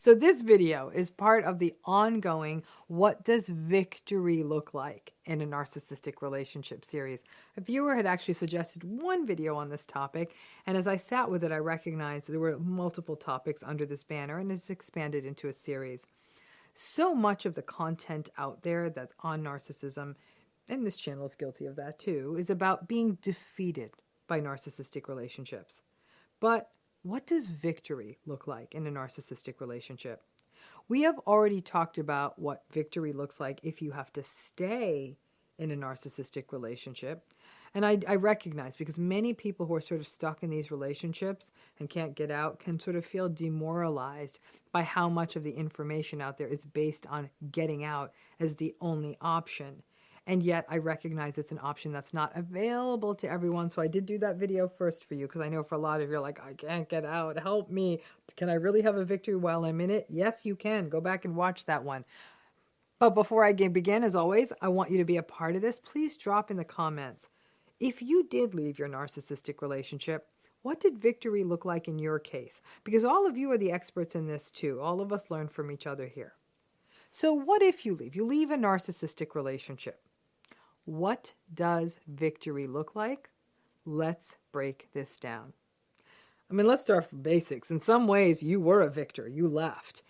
So this video is part of the ongoing What Does Victory Look Like in a Narcissistic Relationship series. A viewer had actually suggested one video on this topic, and as I sat with it, I recognized there were multiple topics under this banner, and it's expanded into a series. So much of the content out there that's on narcissism, and this channel is guilty of that too, is about being defeated by narcissistic relationships. But what does victory look like in a narcissistic relationship? We have already talked about what victory looks like if you have to stay in a narcissistic relationship. And I recognize, because many people who are sort of stuck in these relationships and can't get out can sort of feel demoralized by how much of the information out there is based on getting out as the only option. And yet I recognize it's an option that's not available to everyone. So I did do that video first for you, because I know for a lot of you are like, I can't get out. Help me. Can I really have a victory while I'm in it? Yes, you can. Go back and watch that one. But before I begin, as always, I want you to be a part of this. Please drop in the comments. If you did leave your narcissistic relationship, what did victory look like in your case? Because all of you are the experts in this too. All of us learn from each other here. So what if you leave? You leave a narcissistic relationship. What does victory look like? Let's break this down. I mean, let's start from basics. In some ways, you were a victor. You left.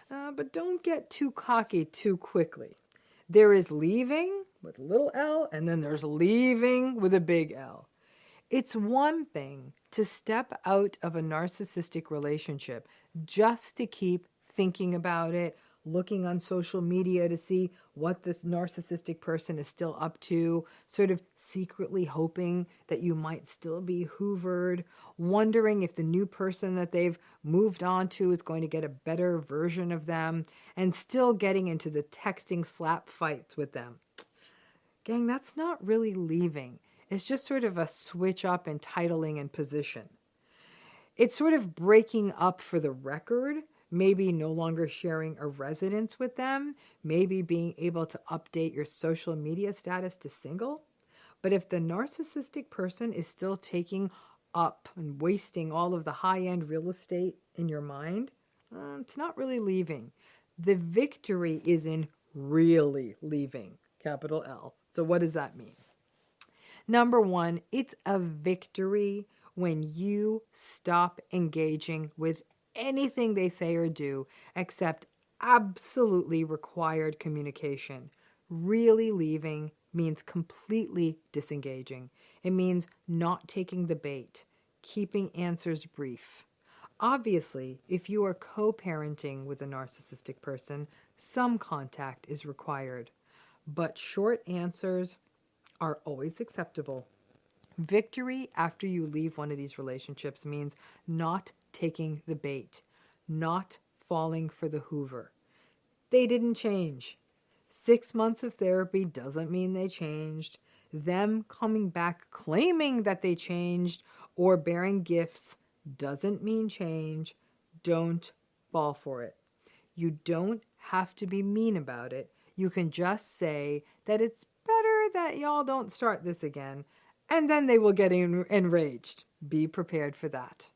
But don't get too cocky too quickly. There is leaving with a little L, and then there's leaving with a big L. It's one thing to step out of a narcissistic relationship just to keep thinking about it, looking on social media to see what this narcissistic person is still up to, sort of secretly hoping that you might still be hoovered, wondering if the new person that they've moved on to is going to get a better version of them, and still getting into the texting slap fights with them. Gang, that's not really leaving. It's just sort of a switch up in titling and position. It's sort of breaking up for the record, maybe no longer sharing a residence with them, maybe being able to update your social media status to single. But if the narcissistic person is still taking up and wasting all of the high-end real estate in your mind, it's not really leaving. The victory is in really leaving, capital L. So what does that mean? Number one, it's a victory when you stop engaging with anything they say or do except absolutely required communication. Really leaving means completely disengaging. It means not taking the bait, keeping answers brief. Obviously, if you are co-parenting with a narcissistic person, some contact is required, but short answers are always acceptable. Victory after you leave one of these relationships means not taking the bait, not falling for the Hoover. They didn't change. 6 months of therapy doesn't mean they changed. Them coming back claiming that they changed or bearing gifts doesn't mean change. Don't fall for it. You don't have to be mean about it. You can just say that it's better that y'all don't start this again, and then they will get enraged. Be prepared for that.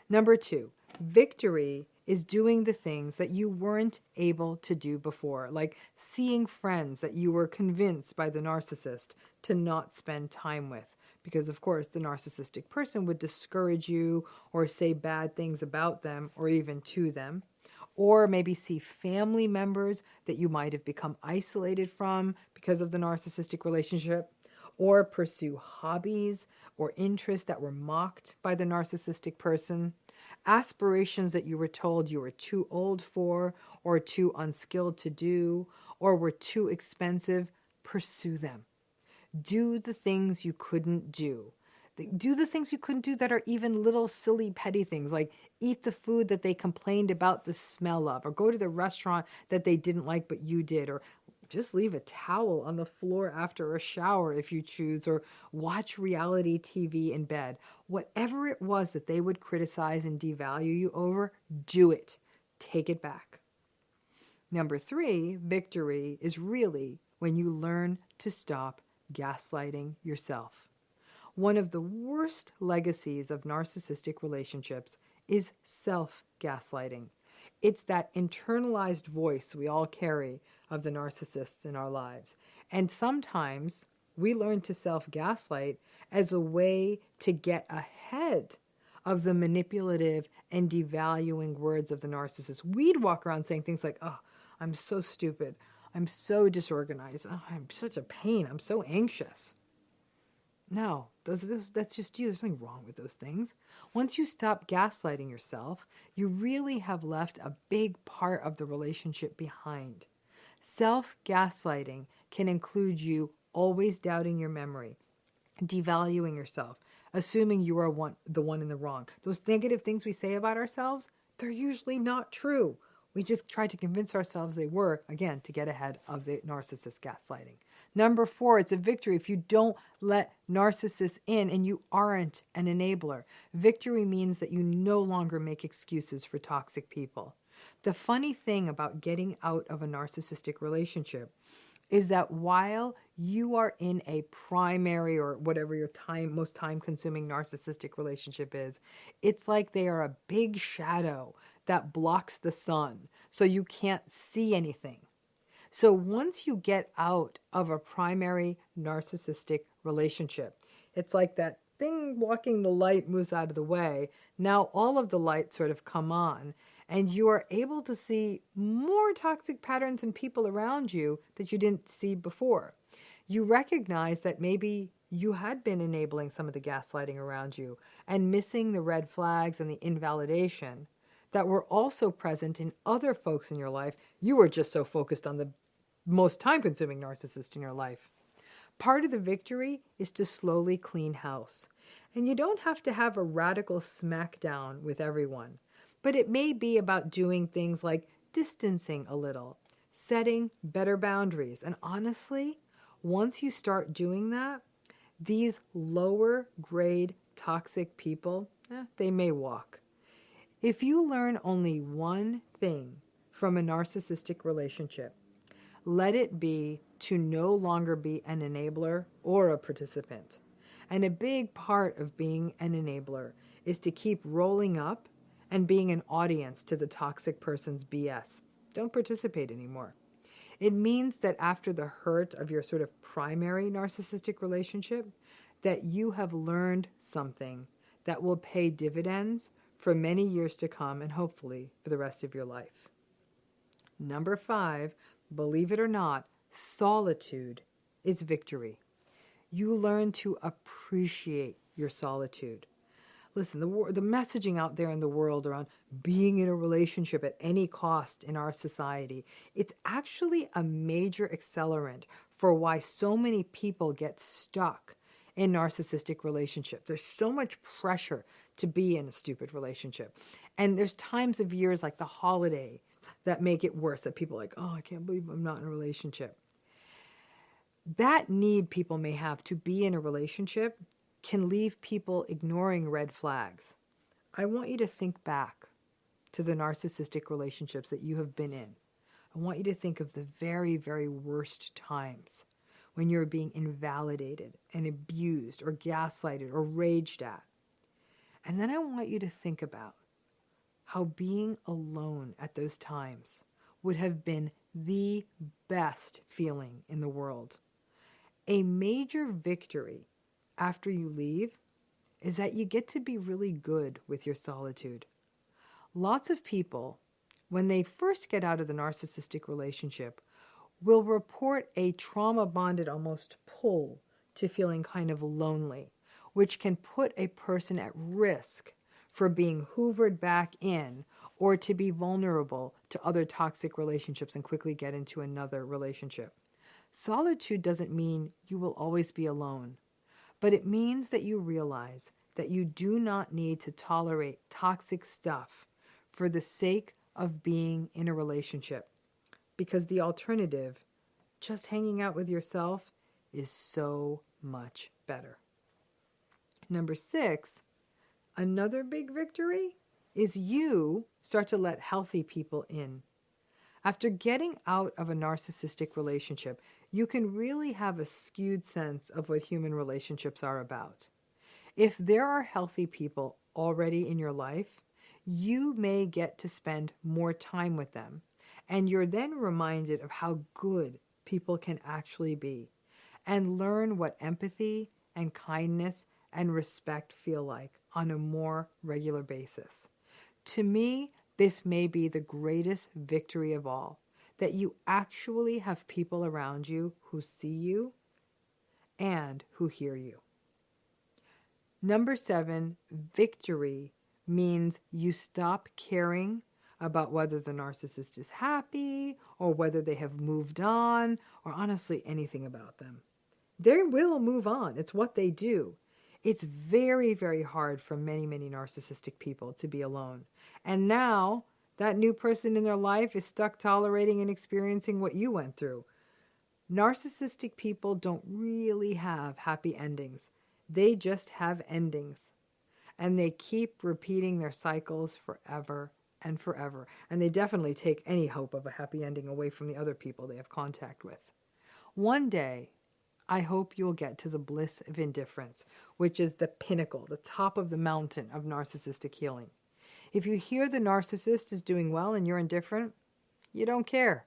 Number two, victory is doing the things that you weren't able to do before, like seeing friends that you were convinced by the narcissist to not spend time with. Because, of course, the narcissistic person would discourage you or say bad things about them or even to them. Or maybe see family members that you might have become isolated from because of the narcissistic relationship. Or pursue hobbies or interests that were mocked by the narcissistic person. Aspirations that you were told you were too old for or too unskilled to do or were too expensive. Pursue them. Do the things you couldn't do. Do the things you couldn't do that are even little silly petty things, like eat the food that they complained about the smell of, or go to the restaurant that they didn't like but you did, or just leave a towel on the floor after a shower if you choose, or watch reality TV in bed. Whatever it was that they would criticize and devalue you over, do it. Take it back. Number three, victory is really when you learn to stop gaslighting yourself. One of the worst legacies of narcissistic relationships is self-gaslighting. It's that internalized voice we all carry of the narcissists in our lives. And sometimes we learn to self-gaslight as a way to get ahead of the manipulative and devaluing words of the narcissist. We'd walk around saying things like, oh, I'm so stupid. I'm so disorganized. Oh, I'm such a pain. I'm so anxious. No, that's just you. There's nothing wrong with those things. Once you stop gaslighting yourself, you really have left a big part of the relationship behind. Self-gaslighting can include you always doubting your memory, devaluing yourself, assuming you are the one in the wrong. Those negative things we say about ourselves, they're usually not true. We just try to convince ourselves they were, again, to get ahead of the narcissist gaslighting. Number 4, it's a victory if you don't let narcissists in and you aren't an enabler. Victory means that you no longer make excuses for toxic people. The funny thing about getting out of a narcissistic relationship is that while you are in a primary or whatever your most time-consuming narcissistic relationship is, it's like they are a big shadow that blocks the sun, so you can't see anything. So once you get out of a primary narcissistic relationship, it's like that thing blocking the light moves out of the way. Now all of the light sort of come on, and you are able to see more toxic patterns in people around you that you didn't see before. You recognize that maybe you had been enabling some of the gaslighting around you and missing the red flags and the invalidation that were also present in other folks in your life. You were just so focused on the most time-consuming narcissist in your life. Part of the victory is to slowly clean house. And you don't have to have a radical smackdown with everyone. But it may be about doing things like distancing a little, setting better boundaries. And honestly, once you start doing that, these lower grade toxic people, they may walk. If you learn only one thing from a narcissistic relationship, let it be to no longer be an enabler or a participant. And a big part of being an enabler is to keep rolling up and being an audience to the toxic person's BS. Don't participate anymore. It means that after the hurt of your sort of primary narcissistic relationship, that you have learned something that will pay dividends for many years to come and hopefully for the rest of your life. Number 5, believe it or not, solitude is victory. You learn to appreciate your solitude. Listen, the messaging out there in the world around being in a relationship at any cost in our society, it's actually a major accelerant for why so many people get stuck in narcissistic relationship. There's so much pressure to be in a stupid relationship. And there's times of years like the holiday that make it worse, that people are like, oh, I can't believe I'm not in a relationship. That need people may have to be in a relationship can leave people ignoring red flags. I want you to think back to the narcissistic relationships that you have been in. I want you to think of the very, very worst times when you're being invalidated and abused or gaslighted or raged at. And then I want you to think about how being alone at those times would have been the best feeling in the world. A major victory after you leave is that you get to be really good with your solitude. Lots of people, when they first get out of the narcissistic relationship, will report a trauma-bonded almost pull to feeling kind of lonely, which can put a person at risk for being hoovered back in or to be vulnerable to other toxic relationships and quickly get into another relationship. Solitude doesn't mean you will always be alone, but it means that you realize that you do not need to tolerate toxic stuff for the sake of being in a relationship, because the alternative, just hanging out with yourself, is so much better. Number 6, another big victory is you start to let healthy people in. After getting out of a narcissistic relationship, you can really have a skewed sense of what human relationships are about. If there are healthy people already in your life, you may get to spend more time with them. And you're then reminded of how good people can actually be and learn what empathy and kindness and respect feel like on a more regular basis. To me, this may be the greatest victory of all, that you actually have people around you who see you and who hear you. Number 7, victory means you stop caring about whether the narcissist is happy or whether they have moved on or honestly anything about them. They will move on. It's what they do. It's very, very hard for many, many narcissistic people to be alone. And now that new person in their life is stuck tolerating and experiencing what you went through. Narcissistic people don't really have happy endings. They just have endings. And they keep repeating their cycles forever and forever. And they definitely take any hope of a happy ending away from the other people they have contact with. One day, I hope you'll get to the bliss of indifference, which is the pinnacle, the top of the mountain of narcissistic healing. If you hear the narcissist is doing well and you're indifferent, you don't care.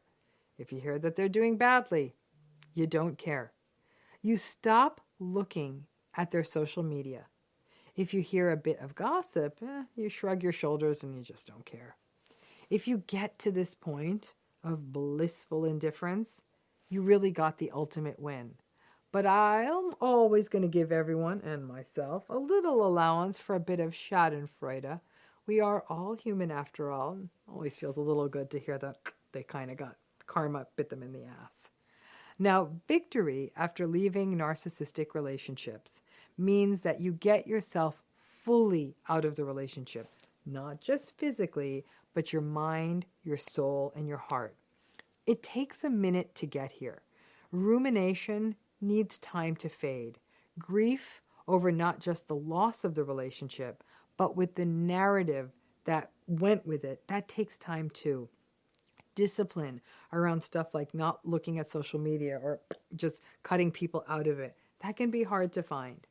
If you hear that they're doing badly, you don't care. You stop looking at their social media. If you hear a bit of gossip, you shrug your shoulders and you just don't care. If you get to this point of blissful indifference, you really got the ultimate win. But I'm always going to give everyone, and myself, a little allowance for a bit of schadenfreude. We are all human after all. Always feels a little good to hear that they kind of got karma bit them in the ass. Now, victory after leaving narcissistic relationships means that you get yourself fully out of the relationship, not just physically, but your mind, your soul, and your heart. It takes a minute to get here. Rumination needs time to fade. Grief over not just the loss of the relationship, but with the narrative that went with it, that takes time too. Discipline around stuff like not looking at social media or just cutting people out of it, that can be hard to find.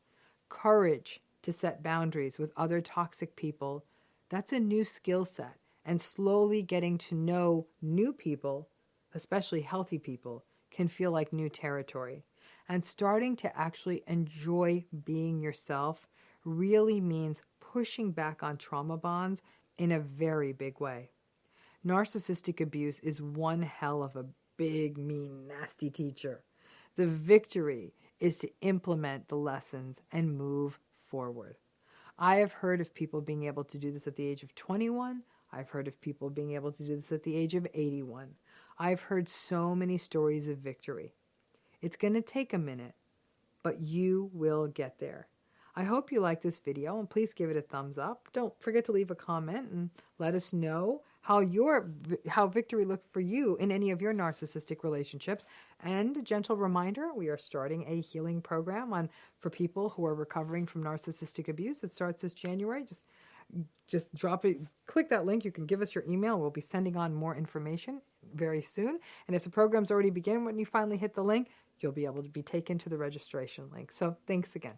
Courage to set boundaries with other toxic people, that's a new skill set. And slowly getting to know new people, especially healthy people, can feel like new territory. And starting to actually enjoy being yourself really means pushing back on trauma bonds in a very big way. Narcissistic abuse is one hell of a big, mean, nasty teacher. The victory is to implement the lessons and move forward. I have heard of people being able to do this at the age of 21. I've heard of people being able to do this at the age of 81. I've heard so many stories of victory. It's going to take a minute, but you will get there. I hope you like this video, and please give it a thumbs up. Don't forget to leave a comment and let us know how victory looked for you in any of your narcissistic relationships. And a gentle reminder, we are starting a healing program for people who are recovering from narcissistic abuse. It starts this January. Just drop it, click that link. You can give us your email. We'll be sending on more information very soon. And if the program's already begun, when you finally hit the link, you'll be able to be taken to the registration link. So thanks again.